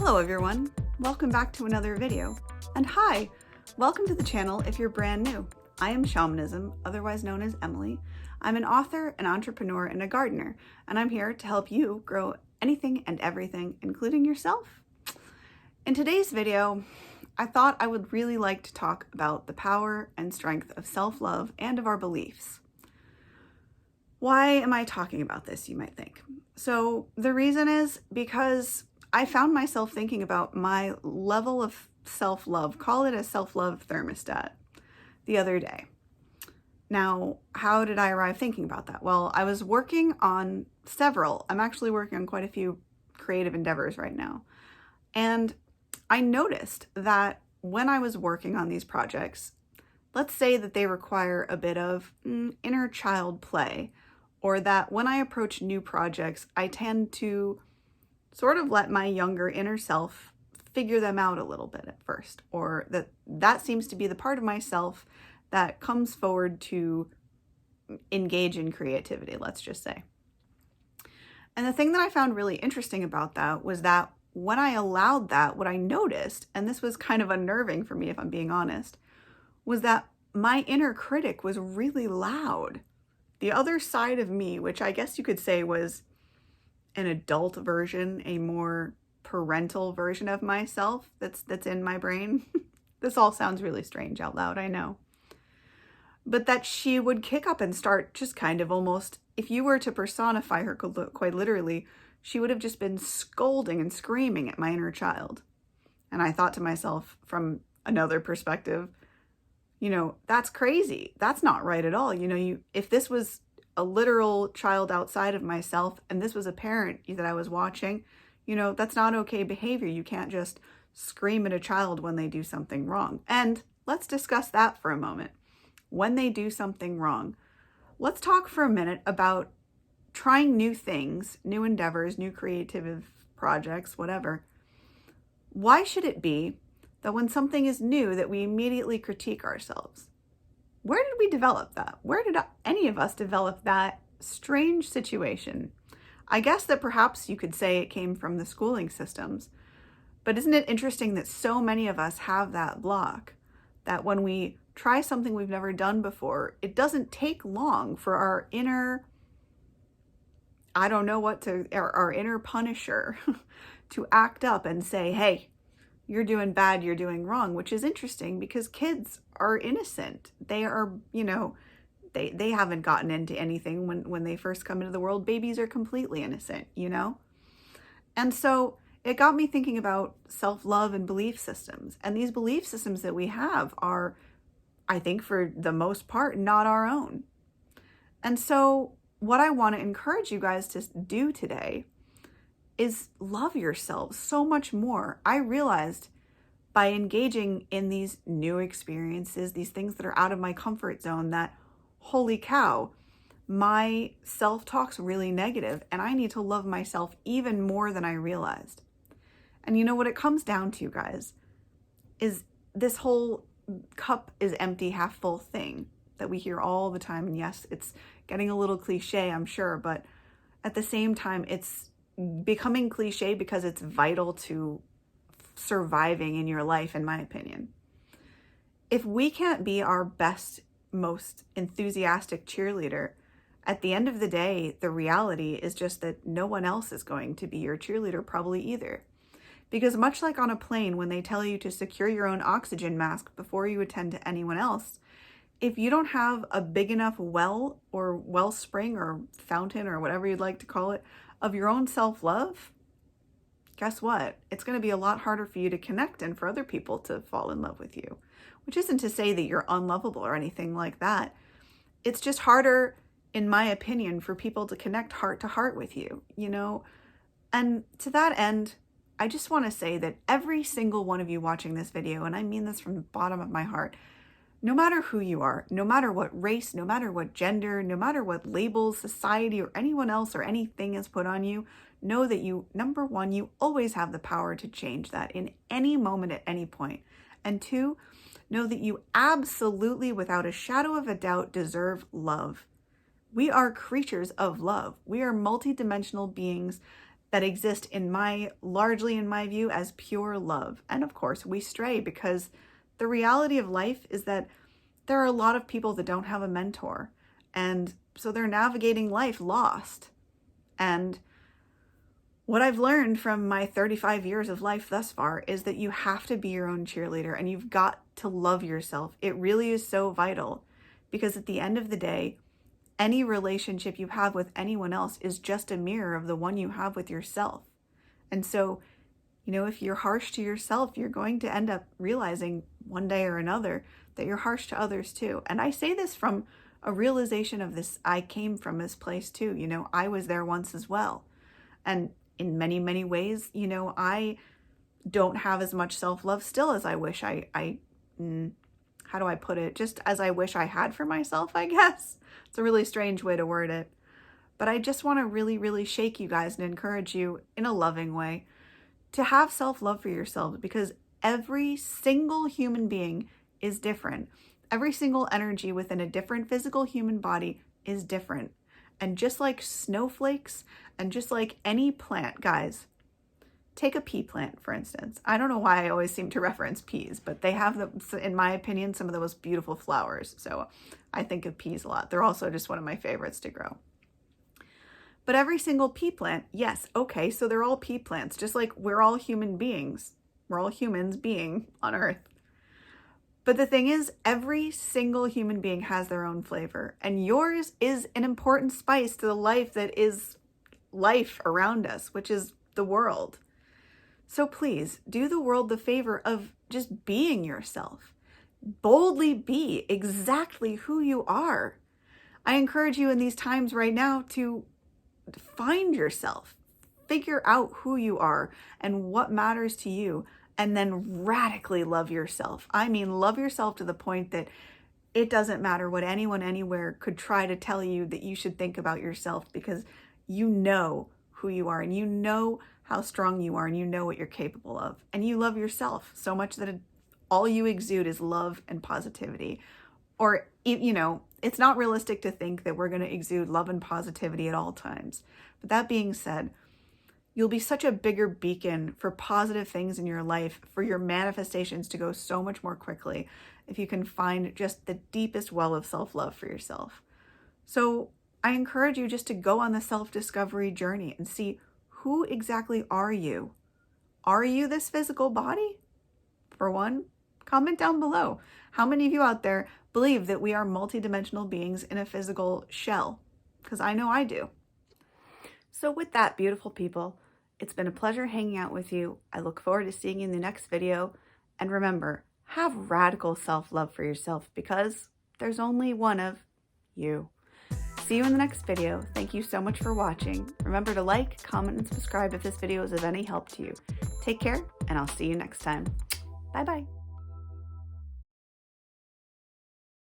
Hello everyone, welcome back to another video. And hi, welcome to the channel if you're brand new. I am Shamanism, otherwise known as Emily. I'm an author, an entrepreneur, and a gardener, and I'm here to help you grow anything and everything, including yourself. In today's video, I thought I would really like to talk about the power and strength of self-love and of our beliefs. Why am I talking about this, you might think? So the reason is because I found myself thinking about my level of self-love, call it a self-love thermostat, the other day. Now, how did I arrive thinking about that? Well, I was working on I'm actually working on quite a few creative endeavors right now. And I noticed that when I was working on these projects, let's say that they require a bit of inner child play, or that when I approach new projects, I tend to sort of let my younger inner self figure them out a little bit at first, or that seems to be the part of myself that comes forward to engage in creativity, let's just say. And the thing that I found really interesting about that was that when I allowed that, what I noticed, and this was kind of unnerving for me if I'm being honest, was that my inner critic was really loud. The other side of me, which I guess you could say was an adult version, a more parental version of myself that's in my brain. This all sounds really strange out loud, I know. But that she would kick up and start just kind of almost, if you were to personify her quite literally, she would have just been scolding and screaming at my inner child. And I thought to myself from another perspective, that's crazy. That's not right at all. If this was a literal child outside of myself and this was a parent that I was watching, that's not okay behavior. You can't just scream at a child when they do something wrong. And let's discuss that for a moment. When they do something wrong, let's talk for a minute about trying new things, new endeavors, new creative projects, whatever. Why should it be that when something is new that we immediately critique ourselves? Where did we develop that? Where did any of us develop that strange situation? I guess that perhaps you could say it came from the schooling systems, but isn't it interesting that so many of us have that block, that when we try something we've never done before, it doesn't take long for our inner, our inner punisher to act up and say, hey, you're doing bad, you're doing wrong, which is interesting because kids are innocent. They are, they haven't gotten into anything when they first come into the world. Babies are completely innocent, And so it got me thinking about self-love and belief systems. And these belief systems that we have are, I think for the most part, not our own. And so what I want to encourage you guys to do today is love yourselves so much more. I realized by engaging in these new experiences, these things that are out of my comfort zone, that holy cow, my self-talk's really negative and I need to love myself even more than I realized. And what it comes down to, guys, is this whole cup is empty, half full thing that we hear all the time. And yes, it's getting a little cliche, I'm sure, but at the same time, it's becoming cliche because it's vital to surviving in your life, in my opinion. If we can't be our best, most enthusiastic cheerleader, at the end of the day, the reality is just that no one else is going to be your cheerleader probably either. Because much like on a plane, when they tell you to secure your own oxygen mask before you attend to anyone else, if you don't have a big enough well or wellspring or fountain or whatever you'd like to call it of your own self-love, guess what? It's going to be a lot harder for you to connect and for other people to fall in love with you, which isn't to say that you're unlovable or anything like that. It's just harder, in my opinion, for people to connect heart to heart with you, And to that end, I just want to say that every single one of you watching this video, and I mean this from the bottom of my heart, no matter who you are, no matter what race, no matter what gender, no matter what labels society or anyone else or anything has put on you, know that you, number one, you always have the power to change that in any moment at any point. And two, know that you absolutely, without a shadow of a doubt, deserve love. We are creatures of love. We are multidimensional beings that exist largely in my view as pure love. And of course we stray because the reality of life is that there are a lot of people that don't have a mentor. And so they're navigating life lost. And what I've learned from my 35 years of life thus far is that you have to be your own cheerleader and you've got to love yourself. It really is so vital, because at the end of the day, any relationship you have with anyone else is just a mirror of the one you have with yourself. And so, if you're harsh to yourself, you're going to end up realizing one day or another that you're harsh to others too. And I say this from a realization of this. I came from this place too. I was there once as well. And in many, many ways, I don't have as much self-love still as I wish how do I put it? Just as I wish I had for myself, I guess. It's a really strange way to word it. But I just want to really, really shake you guys and encourage you in a loving way to have self-love for yourselves, because every single human being is different. Every single energy within a different physical human body is different. And just like snowflakes and just like any plant, guys, take a pea plant, for instance. I don't know why I always seem to reference peas, but they have, in my opinion, some of the most beautiful flowers. So I think of peas a lot. They're also just one of my favorites to grow. But every single pea plant, yes, okay, so they're all pea plants, just like we're all human beings. We're all humans being on Earth. But the thing is, every single human being has their own flavor, and yours is an important spice to the life that is life around us, which is the world. So please do the world the favor of just being yourself. Boldly be exactly who you are. I encourage you in these times right now to find yourself, figure out who you are and what matters to you, and then radically love yourself. I mean, love yourself to the point that it doesn't matter what anyone anywhere could try to tell you that you should think about yourself, because you know who you are and you know how strong you are and you know what you're capable of. And you love yourself so much that all you exude is love and positivity. Or, it's not realistic to think that we're going to exude love and positivity at all times. But that being said, you'll be such a bigger beacon for positive things in your life, for your manifestations to go so much more quickly if you can find just the deepest well of self-love for yourself. So I encourage you just to go on the self-discovery journey and see, who exactly are you? Are you this physical body? For one, comment down below. How many of you out there believe that we are multidimensional beings in a physical shell? Because I know I do. So with that, beautiful people, it's been a pleasure hanging out with you. I look forward to seeing you in the next video. And remember, have radical self-love for yourself, because there's only one of you. See you in the next video. Thank you so much for watching. Remember to like, comment, and subscribe if this video is of any help to you. Take care, and I'll see you next time. Bye-bye.